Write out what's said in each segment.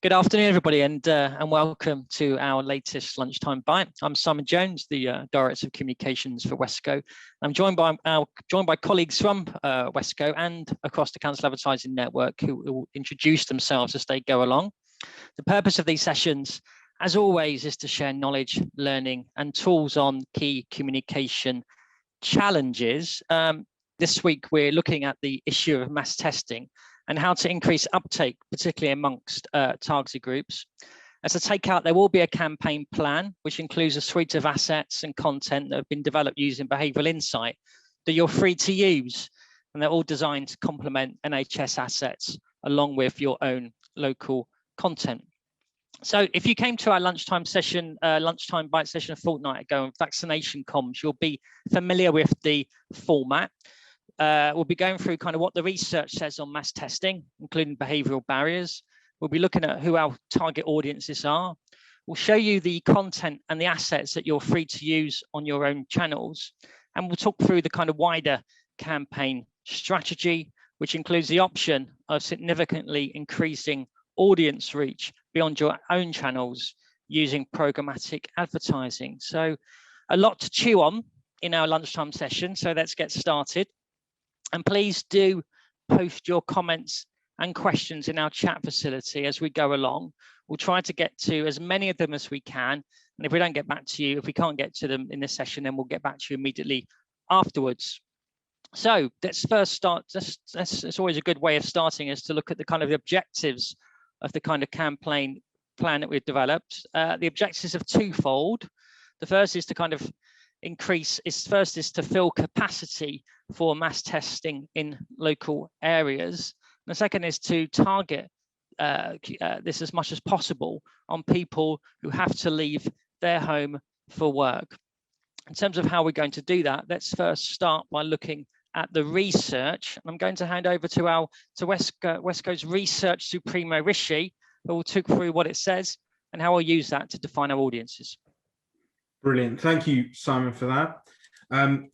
Good afternoon, everybody, and welcome to our latest Lunchtime Bite. I'm Simon Jones, the Director of Communications for Westco. I'm joined by colleagues from Westco and across the Council Advertising Network who will introduce themselves as they go along. The purpose of these sessions, as always, is to share knowledge, learning, and tools on key communication challenges. This week, we're looking at the issue of mass testing and how to increase uptake, particularly amongst targeted groups. As a takeout, there will be a campaign plan, which includes a suite of assets and content that have been developed using behavioural insight that you're free to use. And they're all designed to complement NHS assets along with your own local content. So if you came to our lunchtime session, lunchtime bite session a fortnight ago on vaccination comms, you'll be familiar with the format. We'll be going through kind of what the research says on mass testing, including behavioural barriers. We'll be looking at who our target audiences are. We'll show you the content and the assets that you're free to use on your own channels. And we'll talk through the kind of wider campaign strategy, which includes the option of significantly increasing audience reach beyond your own channels using programmatic advertising. So a lot to chew on in our lunchtime session. So let's get started. And please do post your comments and questions in our chat facility as we go along. We'll try to get to as many of them as we can. And if we don't get back to you, if we can't get to them in this session, then we'll get back to you immediately afterwards. So let's first start. It's always a good way of starting is to look at the kind of the objectives of the kind of campaign plan that we've developed. The objectives are twofold. The first is to kind of is to fill capacity for mass testing in local areas. And the second is to target this as much as possible on people who have to leave their home for work. In terms of how we're going to do that, let's first start by looking at the research. I'm going to hand over to Westco's Research Supremo Rishi, who will talk through what it says and how we'll use that to define our audiences. Brilliant. Thank you, Simon, for that.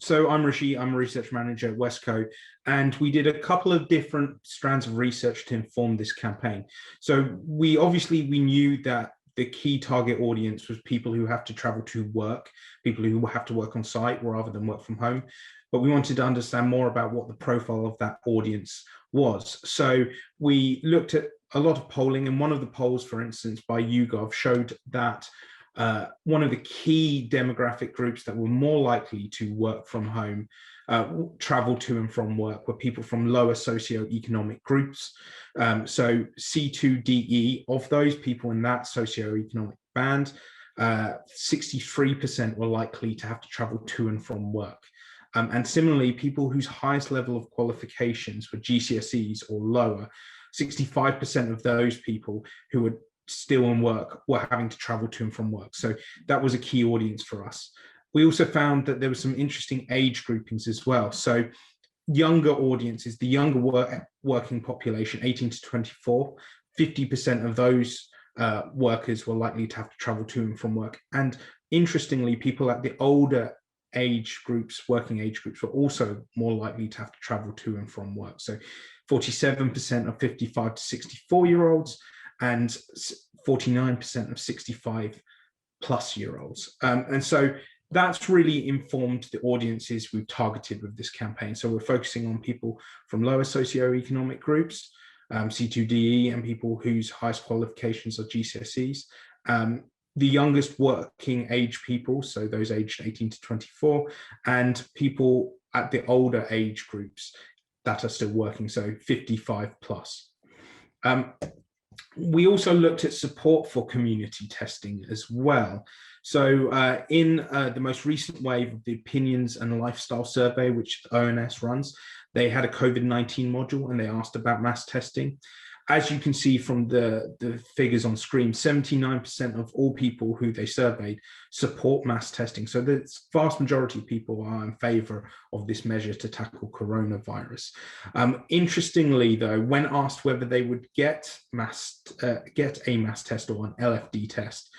So I'm Rishi, I'm a research manager at Westco, and we did a couple of different strands of research to inform this campaign. So we knew that the key target audience was people who have to travel to work, people who have to work on site rather than work from home. But we wanted to understand more about what the profile of that audience was. So we looked at a lot of polling, and one of the polls, for instance, by YouGov showed that one of the key demographic groups that were more likely to work from home, travel to and from work, were people from lower socioeconomic groups. So C2DE, of those people in that socioeconomic band, 63% were likely to have to travel to and from work. And similarly, people whose highest level of qualifications were GCSEs or lower, 65% of those people who were still in work were having to travel to and from work. So that was a key audience for us. We also found that there were some interesting age groupings as well. So younger audiences, the younger working population, 18 to 24, 50% of those workers were likely to have to travel to and from work. And interestingly, people at the older age groups, working age groups, were also more likely to have to travel to and from work. So 47% of 55 to 64-year-olds and 49% of 65-plus-year-olds. And so that's really informed the audiences we've targeted with this campaign. So we're focusing on people from lower socioeconomic groups, C2DE, and people whose highest qualifications are GCSEs. The youngest working age people, so those aged 18 to 24, and people at the older age groups that are still working, so 55 plus. We also looked at support for community testing as well. So in the most recent wave of the Opinions and Lifestyle Survey, which ONS runs, they had a COVID-19 module and they asked about mass testing. As you can see from the figures on screen, 79% of all people who they surveyed support mass testing. So the vast majority of people are in favor of this measure to tackle coronavirus. Interestingly, though, when asked whether they would get a mass test or an LFD test,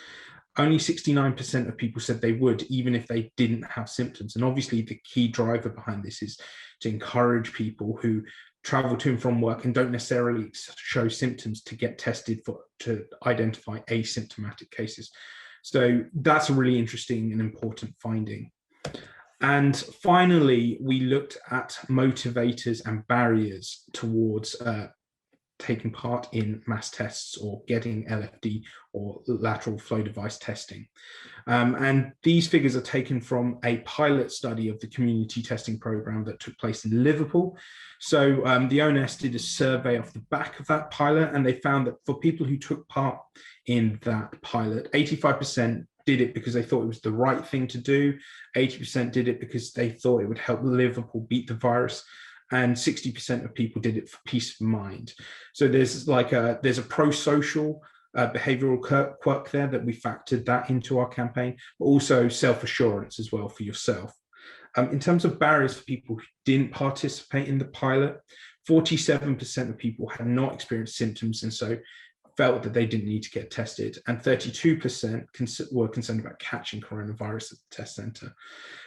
only 69% of people said they would, even if they didn't have symptoms. And obviously the key driver behind this is to encourage people who travel to and from work and don't necessarily show symptoms to get tested to identify asymptomatic cases. So that's a really interesting and important finding. And finally, we looked at motivators and barriers towards taking part in mass tests or getting LFD or lateral flow device testing. And these figures are taken from a pilot study of the community testing program that took place in Liverpool. So the ONS did a survey off the back of that pilot, and they found that for people who took part in that pilot, 85% did it because they thought it was the right thing to do, 80% did it because they thought it would help Liverpool beat the virus, and 60% of people did it for peace of mind. So there's a pro-social behavioral quirk there that we factored that into our campaign, but also self-assurance as well for yourself. In terms of barriers for people who didn't participate in the pilot, 47% of people had not experienced symptoms and so felt that they didn't need to get tested, and 32% were concerned about catching coronavirus at the test center.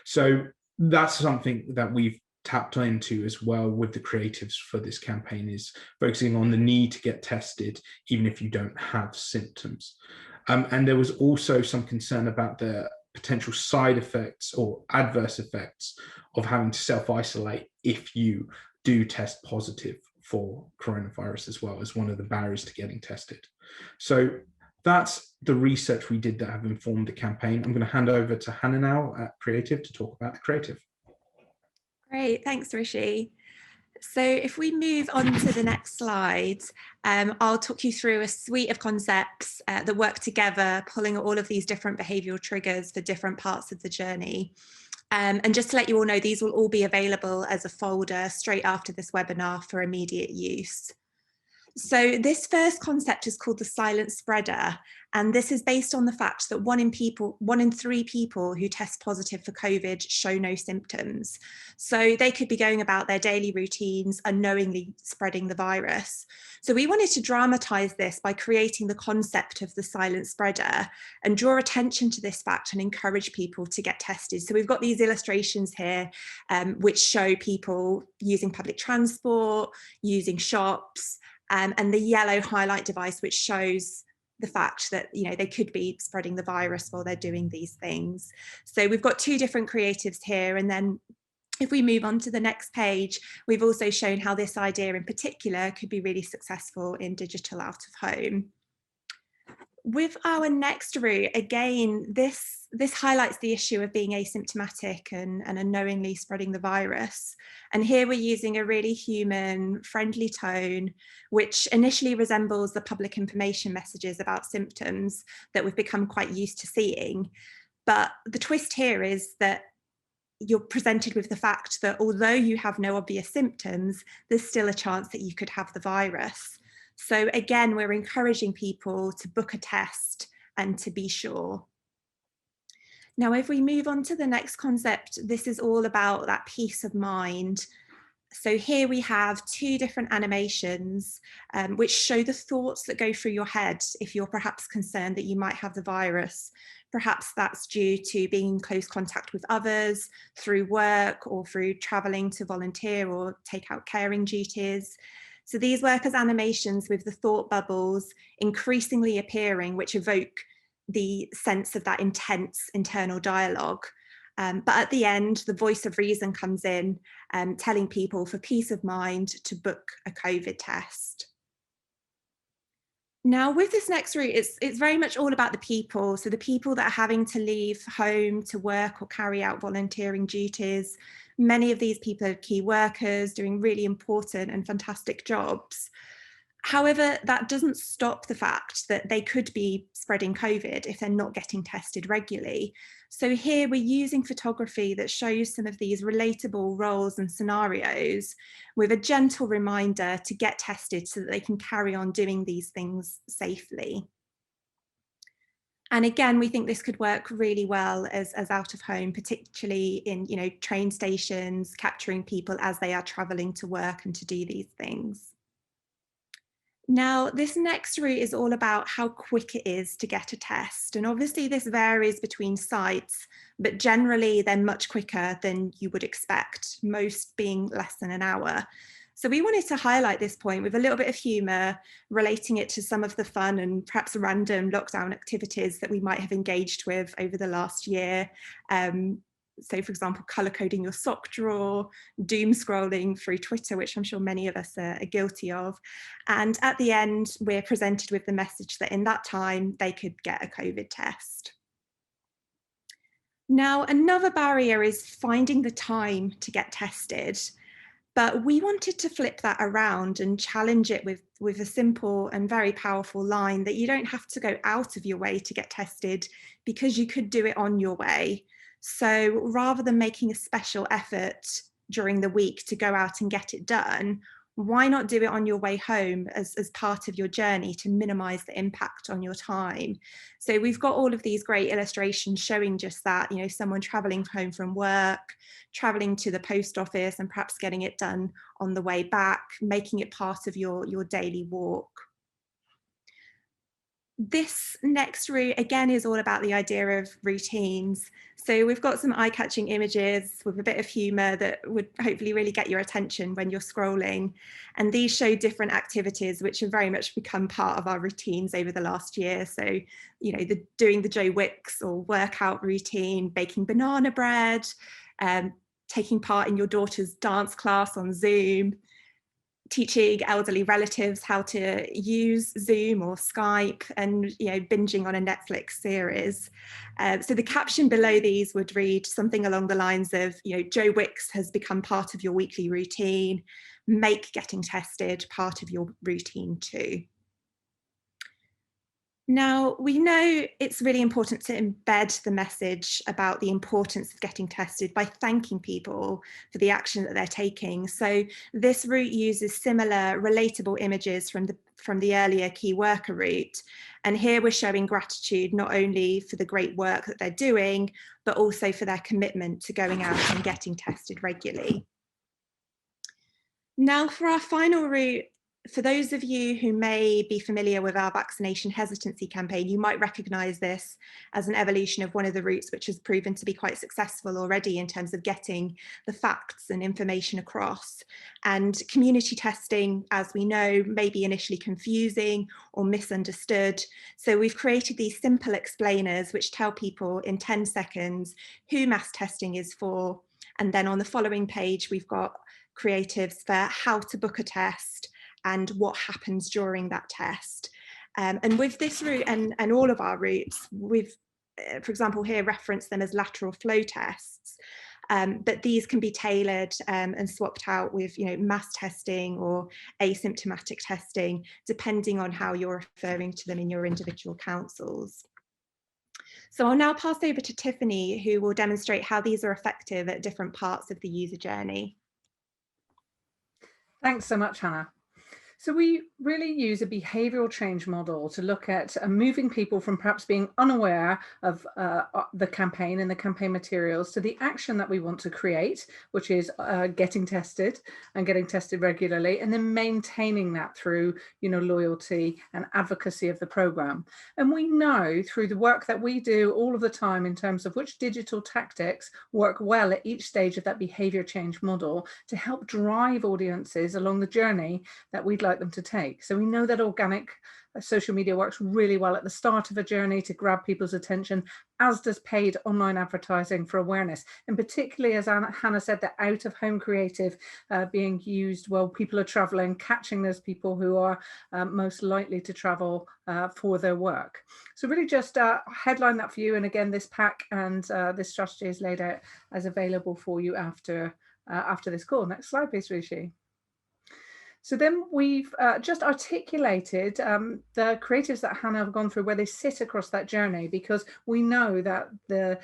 So that's something that we've tapped into as well with the creatives for this campaign, is focusing on the need to get tested even if you don't have symptoms. And there was also some concern about the potential side effects or adverse effects of having to self-isolate if you do test positive for coronavirus, as well as one of the barriers to getting tested. So that's the research we did that have informed the campaign. I'm going to hand over to Hannah now at Creative to talk about the creative. Great, thanks Rishi. So if we move on to the next slide, I'll talk you through a suite of concepts that work together, pulling all of these different behavioural triggers for different parts of the journey. And just to let you all know, these will all be available as a folder straight after this webinar for immediate use. So this first concept is called the silent spreader, and this is based on the fact that one in 3 people who test positive for COVID show no symptoms. So they could be going about their daily routines unknowingly spreading the virus. So we wanted to dramatise this by creating the concept of the silent spreader and draw attention to this fact and encourage people to get tested. So we've got these illustrations here which show people using public transport, using shops, and the yellow highlight device, which shows the fact that, you know, they could be spreading the virus while they're doing these things. So we've got 2 different creatives here. And then if we move on to the next page, we've also shown how this idea in particular could be really successful in digital out of home. With our next route, again, this highlights the issue of being asymptomatic and unknowingly spreading the virus. And here we're using a really human, friendly tone, which initially resembles the public information messages about symptoms that we've become quite used to seeing. But the twist here is that you're presented with the fact that although you have no obvious symptoms, there's still a chance that you could have the virus. So again, we're encouraging people to book a test and to be sure. Now, if we move on to the next concept, this is all about that peace of mind. So here we have 2 different animations which show the thoughts that go through your head if you're perhaps concerned that you might have the virus. Perhaps that's due to being in close contact with others, through work, or through travelling to volunteer or take out caring duties. So these work as animations with the thought bubbles increasingly appearing, which evoke the sense of that intense internal dialogue. But at the end, the voice of reason comes in, telling people for peace of mind to book a COVID test. Now, with this next route, it's very much all about the people. So the people that are having to leave home to work or carry out volunteering duties. Many of these people are key workers doing really important and fantastic jobs. However, that doesn't stop the fact that they could be spreading COVID if they're not getting tested regularly. So here we're using photography that shows some of these relatable roles and scenarios with a gentle reminder to get tested so that they can carry on doing these things safely. And again, we think this could work really well as out of home, particularly in, you know, train stations, capturing people as they are traveling to work and to do these things. Now, this next route is all about how quick it is to get a test. And obviously this varies between sites, but generally they're much quicker than you would expect, most being less than an hour. So we wanted to highlight this point with a little bit of humour, relating it to some of the fun and perhaps random lockdown activities that we might have engaged with over the last year. So for example, colour coding your sock drawer, doom scrolling through Twitter, which I'm sure many of us are guilty of. And at the end, we're presented with the message that in that time, they could get a COVID test. Now, another barrier is finding the time to get tested. But we wanted to flip that around and challenge it with a simple and very powerful line that you don't have to go out of your way to get tested, because you could do it on your way. So rather than making a special effort during the week to go out and get it done, why not do it on your way home as part of your journey to minimize the impact on your time? So we've got all of these great illustrations showing just that, you know, someone traveling home from work, traveling to the post office and perhaps getting it done on the way back, making it part of your daily walk. This next route, again, is all about the idea of routines. So we've got some eye-catching images with a bit of humour that would hopefully really get your attention when you're scrolling. And these show different activities which have very much become part of our routines over the last year. So, you know, doing the Joe Wicks or workout routine, baking banana bread, taking part in your daughter's dance class on Zoom, teaching elderly relatives how to use Zoom or Skype, and, you know, binging on a Netflix series. So the caption below these would read something along the lines of, you know, Joe Wicks has become part of your weekly routine. Make getting tested part of your routine too. Now, we know it's really important to embed the message about the importance of getting tested by thanking people for the action that they're taking. So this route uses similar relatable images from the earlier key worker route. And here we're showing gratitude not only for the great work that they're doing, but also for their commitment to going out and getting tested regularly. Now, for our final route, for those of you who may be familiar with our vaccination hesitancy campaign, you might recognise this as an evolution of one of the routes which has proven to be quite successful already in terms of getting the facts and information across. And community testing, as we know, may be initially confusing or misunderstood. So we've created these simple explainers which tell people in 10 seconds who mass testing is for. And then on the following page, we've got creatives for how to book a test and what happens during that test. And with this route and all of our routes, we've, for example, here referenced them as lateral flow tests, but these can be tailored and swapped out with, you know, mass testing or asymptomatic testing, depending on how you're referring to them in your individual councils. So I'll now pass over to Tiffany, who will demonstrate how these are effective at different parts of the user journey. Thanks so much, Hannah. So we really use a behavioural change model to look at moving people from perhaps being unaware of the campaign and the campaign materials to the action that we want to create, which is getting tested and getting tested regularly, and then maintaining that through, you know, loyalty and advocacy of the programme. And we know through the work that we do all of the time in terms of which digital tactics work well at each stage of that behaviour change model to help drive audiences along the journey that we'd like them to take. So we know that organic social media works really well at the start of a journey to grab people's attention, as does paid online advertising for awareness. And particularly, as Hannah said, the out-of-home creative being used while people are traveling, catching those people who are most likely to travel for their work. So really just headline that for you. And again, this pack and this strategy is laid out as available for you after this call. Next slide, please, Rishi. So then we've just articulated the creatives that Hannah have gone through, where they sit across that journey, because we know that the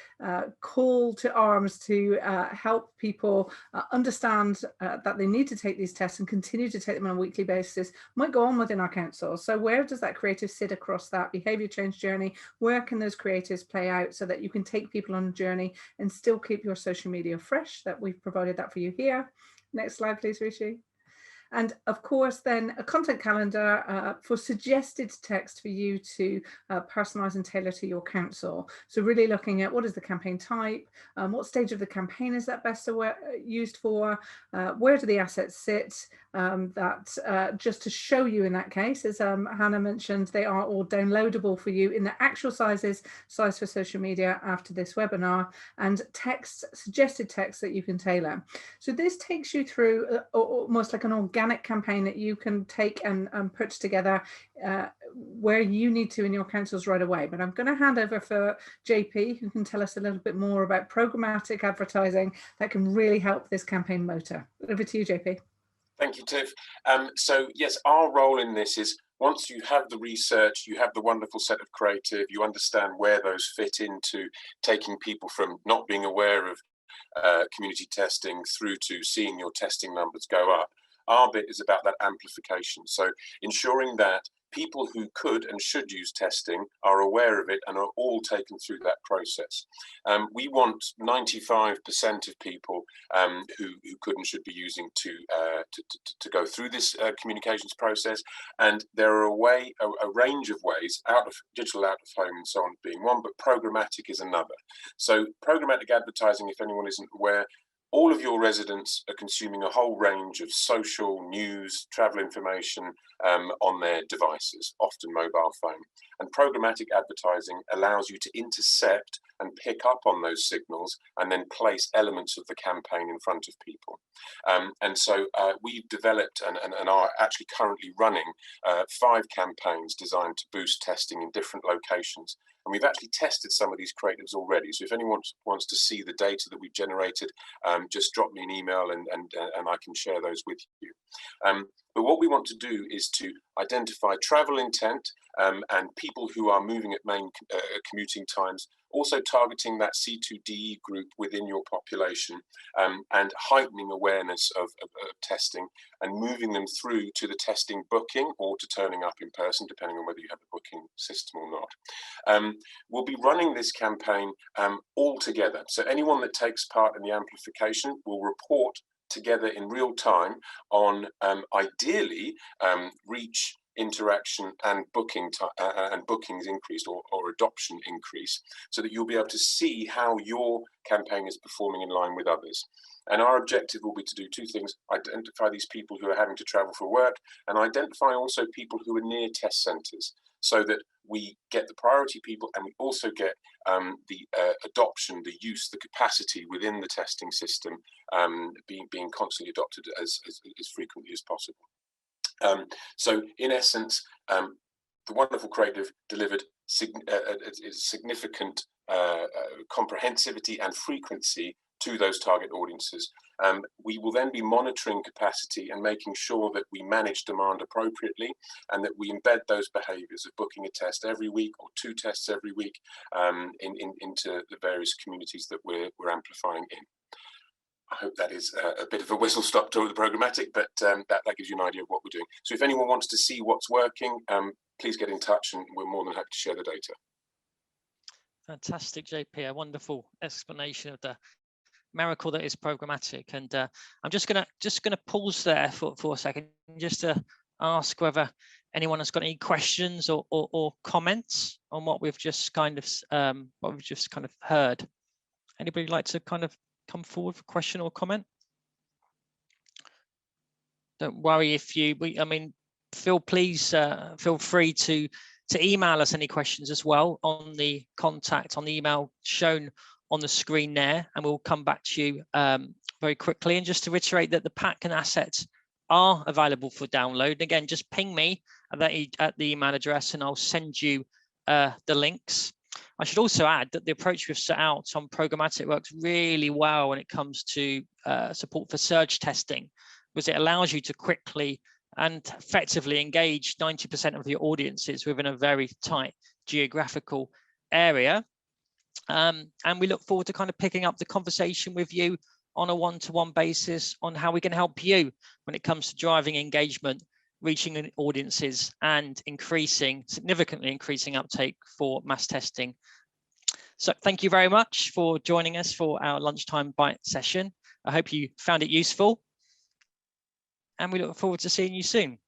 call to arms to help people understand that they need to take these tests and continue to take them on a weekly basis might go on within our council. So where does that creative sit across that behaviour change journey? Where can those creatives play out so that you can take people on a journey and still keep your social media fresh? That we've provided that for you here. Next slide, please, Rishi. And of course, then a content calendar for suggested text for you to personalise and tailor to your council. So really looking at what is the campaign type, what stage of the campaign is that best used for, where do the assets sit, that just to show you in that case, as Hannah mentioned, they are all downloadable for you in the actual sizes, size for social media after this webinar, and text, suggested text that you can tailor. So this takes you through almost like an organic campaign that you can take and put together where you need to in your councils right away. But I'm going to hand over for JP, who can tell us a little bit more about programmatic advertising that can really help this campaign motor. Over to you, JP. Thank you, Tiff. So yes, our role in this is, once you have the research, you have the wonderful set of creative, you understand where those fit into taking people from not being aware of community testing through to seeing your testing numbers go up. Our bit is about that amplification. So ensuring that people who could and should use testing are aware of it and are all taken through that process. We want 95% of people who could and should be using to go through this communications process. And there are a range of ways, digital out of home and so on being one, but programmatic is another. So programmatic advertising, if anyone isn't aware, all of your residents are consuming a whole range of social, news, travel information on their devices, often mobile phone. And programmatic advertising allows you to intercept and pick up on those signals and then place elements of the campaign in front of people. And so we've developed and are actually currently running 5 campaigns designed to boost testing in different locations. And we've actually tested some of these creatives already. So if anyone wants to see the data that we've generated, just drop me an email and I can share those with you. But what we want to do is to identify travel intent and people who are moving at main commuting times, also targeting that C2DE group within your population and heightening awareness of testing and moving them through to the testing booking or to turning up in person, depending on whether you have a booking system or not. We'll be running this campaign all together. So anyone that takes part in the amplification will report together in real time on ideally reach, interaction and bookings increased or adoption increase, so that you'll be able to see how your campaign is performing in line with others. And our objective will be to do 2 things: identify these people who are having to travel for work, and identify also people who are near test centres, so that we get the priority people and we also get the adoption, the use, the capacity within the testing system being constantly adopted as frequently as possible. So in essence, the wonderful creative delivered significant comprehensivity and frequency to those target audiences. We will then be monitoring capacity and making sure that we manage demand appropriately and that we embed those behaviours of booking a test every week or 2 tests every week into the various communities that we're amplifying in. I hope that is a bit of a whistle-stop tour of the programmatic, but that gives you an idea of what we're doing. So if anyone wants to see what's working, please get in touch and we're more than happy to share the data. Fantastic, JP, a wonderful explanation of the miracle that is programmatic. And I'm just gonna pause there for a second, just to ask whether anyone has got any questions or comments on what we've just kind of heard. Anybody like to kind of come forward for question or comment? Don't worry if you, feel free to email us any questions as well on the contact on the email shown on the screen there, and we'll come back to you very quickly. And just to reiterate that the pack and assets are available for download. Again, just ping me at the email address and I'll send you the links. I should also add that the approach we've set out on programmatic works really well when it comes to support for surge testing, because it allows you to quickly and effectively engage 90% of your audiences within a very tight geographical area. And we look forward to kind of picking up the conversation with you on a one-to-one basis on how we can help you when it comes to driving engagement, reaching audiences and significantly increasing uptake for mass testing. So thank you very much for joining us for our lunchtime bite session. I hope you found it useful and we look forward to seeing you soon.